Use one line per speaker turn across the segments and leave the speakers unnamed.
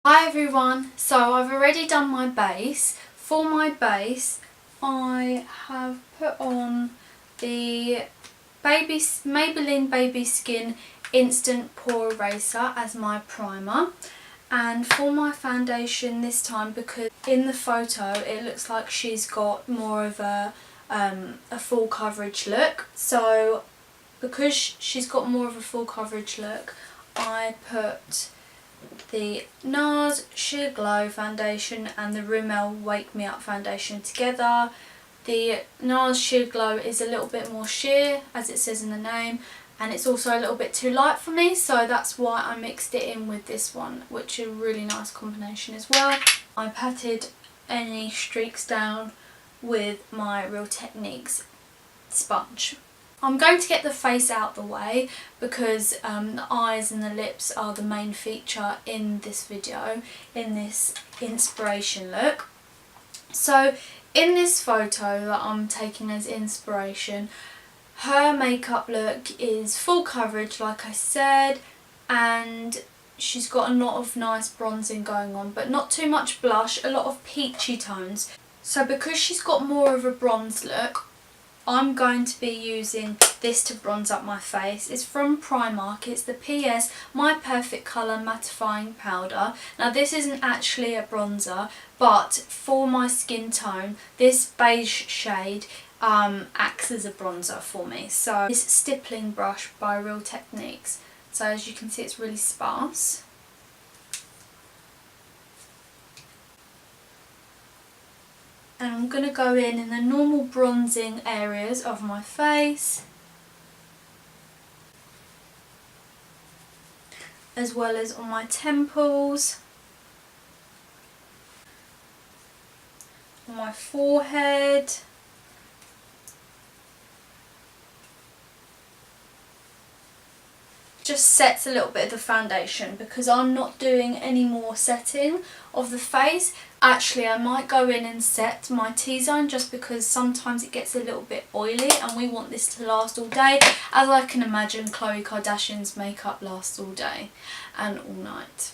Hi everyone, so I've already done my base. For my base I have put on the Maybelline Baby Skin Instant Pore Eraser as my primer, and for my foundation this time, because in the photo it looks like she's got more of a full coverage look, so because she's got more of a full coverage look I put the Nars Sheer Glow foundation and the Rimmel Wake Me Up foundation together. The Nars Sheer Glow is a little bit more sheer, as it says in the name, and it's also a little bit too light for me, so that's why I mixed it in with this one, which is a really nice combination as well. I patted any streaks down with my Real Techniques sponge. I'm going to get the face out the way because the eyes and the lips are the main feature in this video, in this inspiration look. So in this photo that I'm taking as inspiration, her makeup look is full coverage like I said, and she's got a lot of nice bronzing going on, but not too much blush, a lot of peachy tones. So because she's got more of a bronze look, I'm going to be using this to bronze up my face. It's from Primark. It's the P.S My Perfect Colour Mattifying Powder. Now this isn't actually a bronzer, but for my skin tone this beige shade acts as a bronzer for me. So this stippling brush by Real Techniques. So as you can see, it's really sparse. And I'm going to go in the normal bronzing areas of my face, as well as on my temples, on my forehead, just sets a little bit of the foundation because I'm not doing any more setting of the face. Actually, I might go in and set my T-zone just because sometimes it gets a little bit oily and we want this to last all day. As I can imagine, Khloe Kardashian's makeup lasts all day and all night.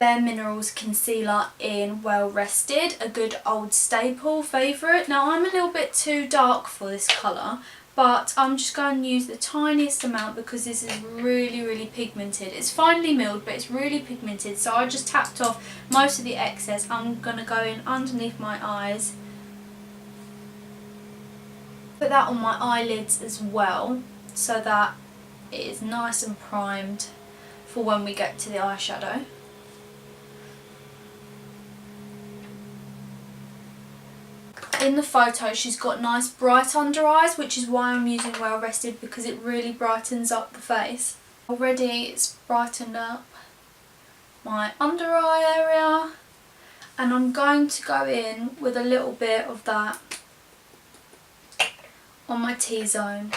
P.S Mineral's concealer in Well Rested, a good old staple favourite. Now I'm a little bit too dark for this colour, but I'm just going to use the tiniest amount because this is really pigmented. It's finely milled, but it's really pigmented, so I just tapped off most of the excess. I'm going to go in underneath my eyes, put that on my eyelids as well, so that it is nice and primed for when we get to the eyeshadow. In the photo she's got nice bright under eyes, which is why I'm using Well Rested, because it really brightens up the face. Already it's brightened up my under eye area, and I'm going to go in with a little bit of that on my T-zone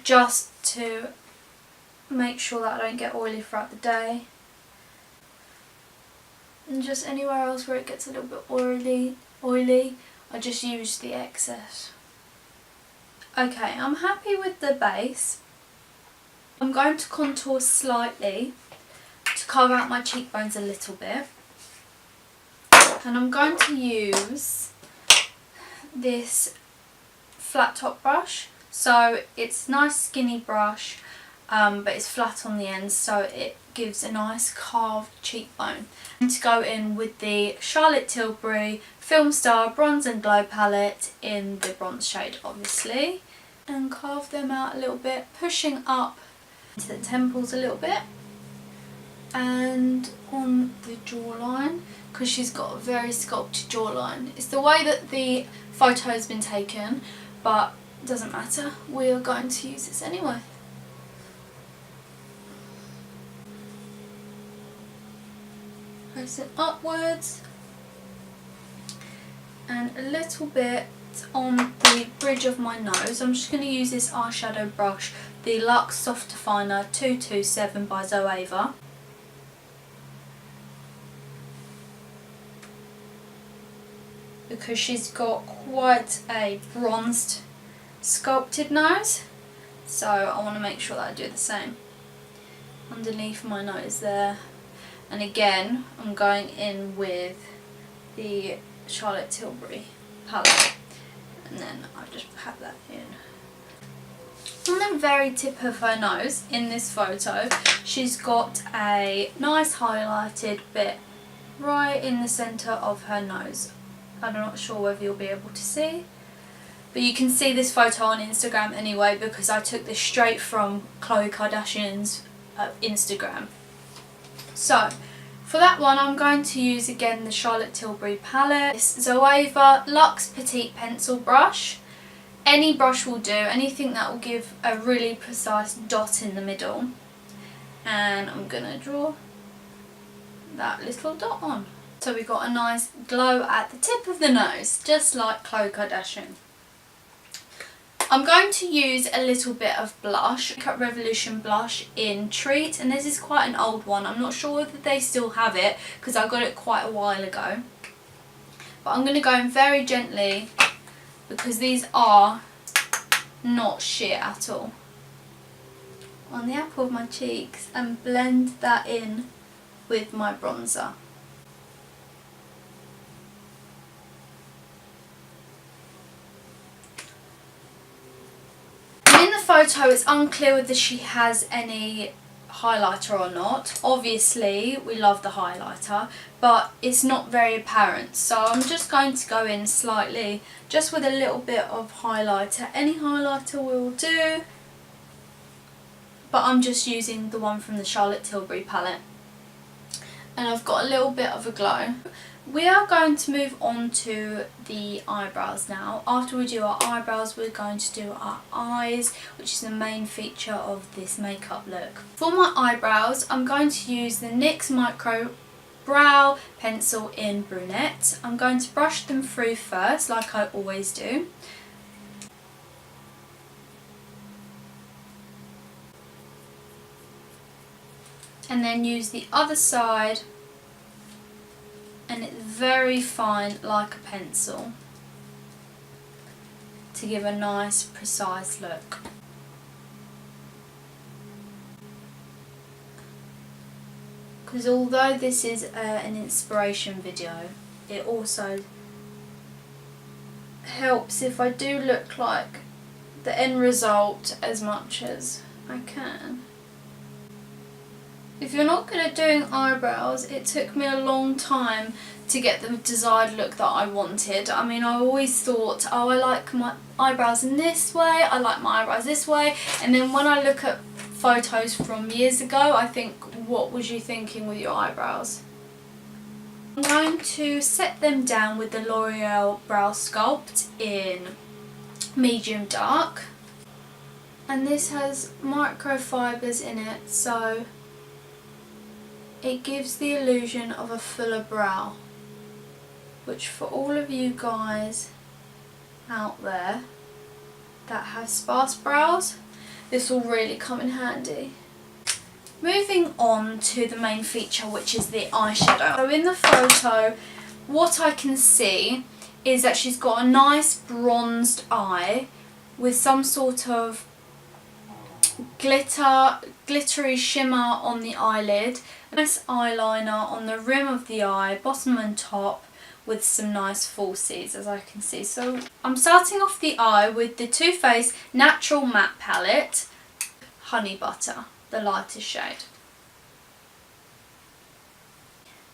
just to make sure that I don't get oily throughout the day, and just anywhere else where it gets a little bit oily I just use the excess. Okay, I'm happy with the base. I'm going to contour slightly to carve out my cheekbones a little bit, and I'm going to use this flat top brush. So it's a nice skinny brush, but it's flat on the ends, so it gives a nice carved cheekbone. I'm going to go in with the Charlotte Tilbury Film Star Bronze and Glow palette in the bronze shade, obviously, and carve them out a little bit, pushing up to the temples a little bit and on the jawline, because she's got a very sculpted jawline. It's the way that the photo has been taken, but it doesn't matter, we are going to use this anyway. Press it upwards and a little bit on the bridge of my nose. I'm just going to use this eyeshadow brush, the Luxe Soft Definer 227 by Zoeva. Because she's got quite a bronzed, sculpted nose, so I want to make sure that I do the same underneath my nose there. And again, I'm going in with the Charlotte Tilbury palette. And then I'll just pat that in. On the very tip of her nose, in this photo, she's got a nice highlighted bit right in the centre of her nose. I'm not sure whether you'll be able to see, but you can see this photo on Instagram anyway, because I took this straight from Khloe Kardashian's Instagram. So for that one, I'm going to use again the Charlotte Tilbury palette, this Zoeva Luxe Petite Pencil brush. Any brush will do, anything that will give a really precise dot in the middle. And I'm going to draw that little dot on. So we've got a nice glow at the tip of the nose, just like Khloe Kardashian. I'm going to use a little bit of blush, Makeup Revolution blush in Treat, and this is quite an old one. I'm not sure whether they still have it because I got it quite a while ago. But I'm going to go in very gently because these are not sheer at all, on the apple of my cheeks, and blend that in with my bronzer. In the photo it's unclear whether she has any highlighter or not. Obviously we love the highlighter, but it's not very apparent, so I'm just going to go in slightly just with a little bit of highlighter. Any highlighter will do, but I'm just using the one from the Charlotte Tilbury palette, and I've got a little bit of a glow. We are going to move on to the eyebrows now. After we do our eyebrows, we're going to do our eyes, which is the main feature of this makeup look. For my eyebrows, I'm going to use the NYX Micro Brow Pencil in Brunette. I'm going to brush them through first, like I always do. And then use the other side, and it's very fine like a pencil to give a nice precise look. Because although this is an inspiration video, it also helps if I do look like the end result as much as I can. If you're not good at doing eyebrows, it took me a long time to get the desired look that I wanted. I mean, I always thought, oh, I like my eyebrows in this way, I like my eyebrows this way, and then when I look at photos from years ago, I think, what was you thinking with your eyebrows? I'm going to set them down with the L'Oreal Brow Sculpt in medium dark, and this has microfibers in it, so it gives the illusion of a fuller brow, which for all of you guys out there that have sparse brows, this will really come in handy. Moving on to the main feature, which is the eyeshadow. So in the photo, what I can see is that she's got a nice bronzed eye with some sort of glittery shimmer on the eyelid, a nice eyeliner on the rim of the eye, bottom and top, with some nice falsies, as I can see. So I'm starting off the eye with the Too Faced Natural Matte Palette, Honey Butter, the lightest shade.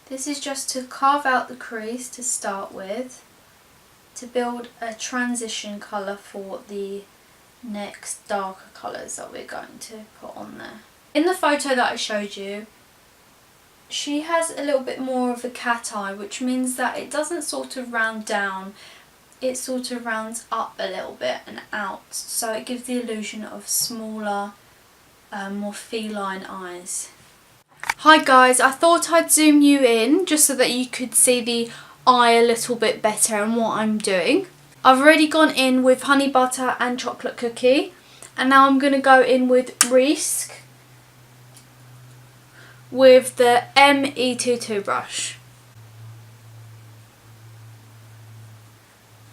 This is just to carve out the crease to start with, to build a transition colour for the next darker colours that we're going to put on there. In the photo that I showed you, she has a little bit more of a cat eye, which means that it doesn't sort of round down, it sort of rounds up a little bit and out, so it gives the illusion of smaller, more feline eyes. Hi guys, I thought I'd zoom you in just so that you could see the eye a little bit better and what I'm doing. I've already gone in with Honey Butter and Chocolate Cookie, and now I'm going to go in with Risk with the ME22 brush.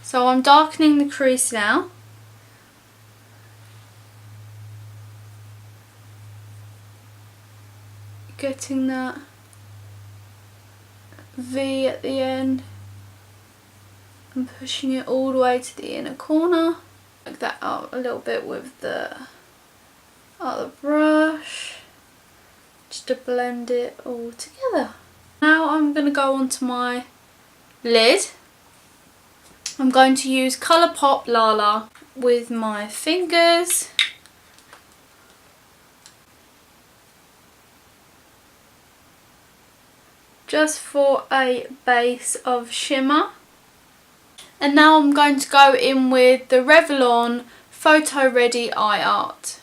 So I'm darkening the crease now. Getting that V at the end and pushing it all the way to the inner corner. Like that out a little bit with the other brush, just to blend it all together. Now I'm going to go onto my lid. I'm going to use ColourPop LaLa with my fingers. Just for a base of shimmer. And now I'm going to go in with the Revlon Photo Ready Eye Art.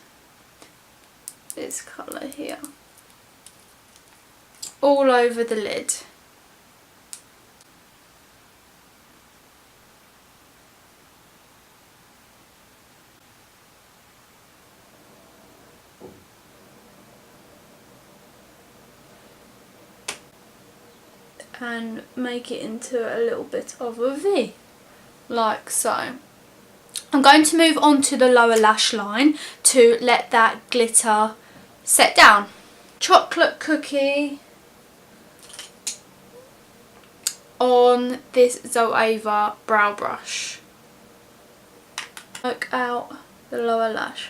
This colour here. All over the lid. And make it into a little bit of a V, like so. I'm going to move on to the lower lash line to let that glitter set down. Chocolate cookie on this Zoeva brow brush. Work out the lower lash.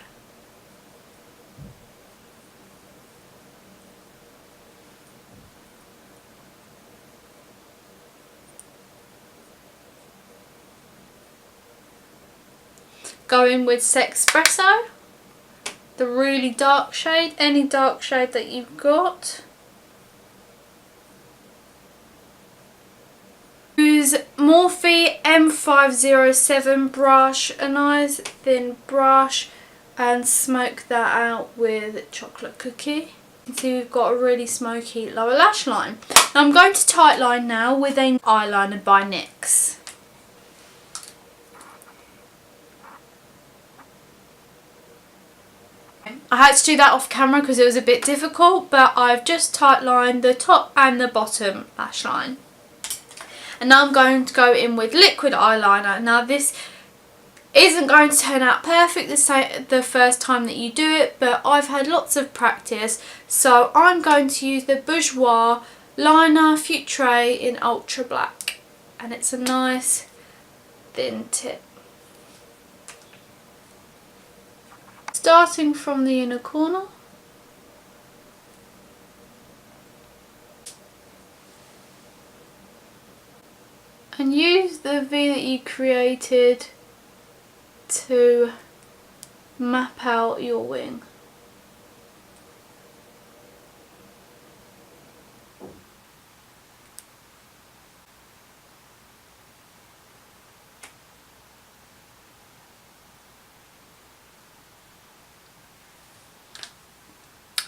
Go in with Sexpresso, the really dark shade, any dark shade that you've got. Use Morphe M507 brush, a nice thin brush, and smoke that out with chocolate cookie. You can see we've got a really smoky lower lash line. Now I'm going to tightline now with an eyeliner by NYX. I had to do that off camera because it was a bit difficult, but I've just tightlined the top and the bottom lash line. And now I'm going to go in with liquid eyeliner. Now this isn't going to turn out perfect the first time that you do it, but I've had lots of practice, so I'm going to use the Boujour liner Future in Ultra Black, and it's a nice thin tip. Starting from the inner corner, and use the V that you created to map out your wing.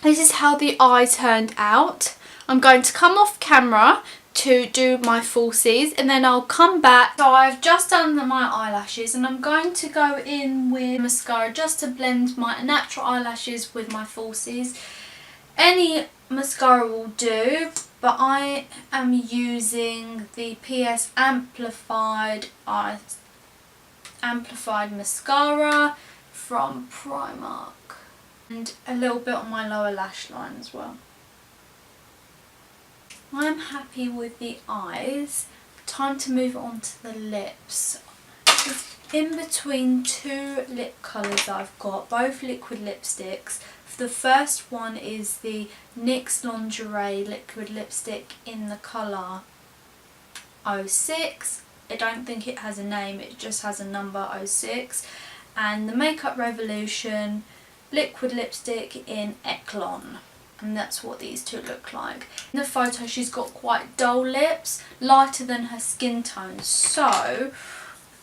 This is how the eye turned out. I'm going to come off camera to do my falsies, and then I'll come back. So I've just done my eyelashes, and I'm going to go in with mascara just to blend my natural eyelashes with my falsies. Any mascara will do, but I am using the P.S Amplified mascara from Primark. And a little bit on my lower lash line as well. I'm happy with the eyes. Time to move on to the lips. In between two lip colours I've got, both liquid lipsticks. The first one is the NYX Lingerie Liquid Lipstick in the colour 06. I don't think it has a name, it just has a number 06. And the Makeup Revolution liquid lipstick in Echelon, and that's what these two look like. In the photo she's got quite dull lips, lighter than her skin tone, so I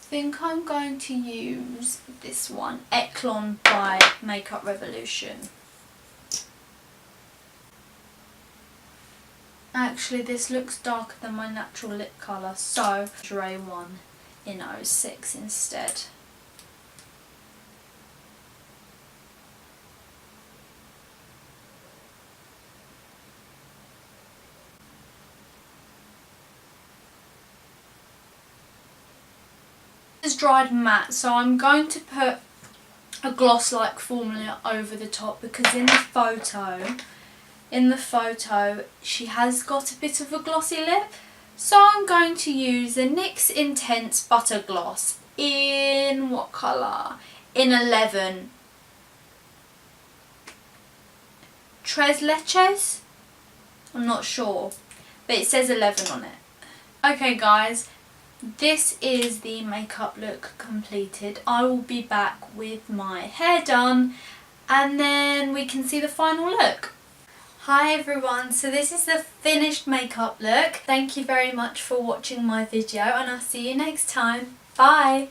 think I'm going to use this one, Echelon by Makeup Revolution. Actually this looks darker than my natural lip colour, so Lingerie one in 06 instead. Is dried matte, so I'm going to put a gloss-like formula over the top, because in the photo she has got a bit of a glossy lip, So I'm going to use the NYX Intense Butter Gloss in what colour? In 11. Tres Leches? I'm not sure, but it says 11 on it. Okay guys, this is the makeup look completed. I will be back with my hair done and then we can see the final look. Hi everyone, so this is the finished makeup look. Thank you very much for watching my video and I'll see you next time. Bye!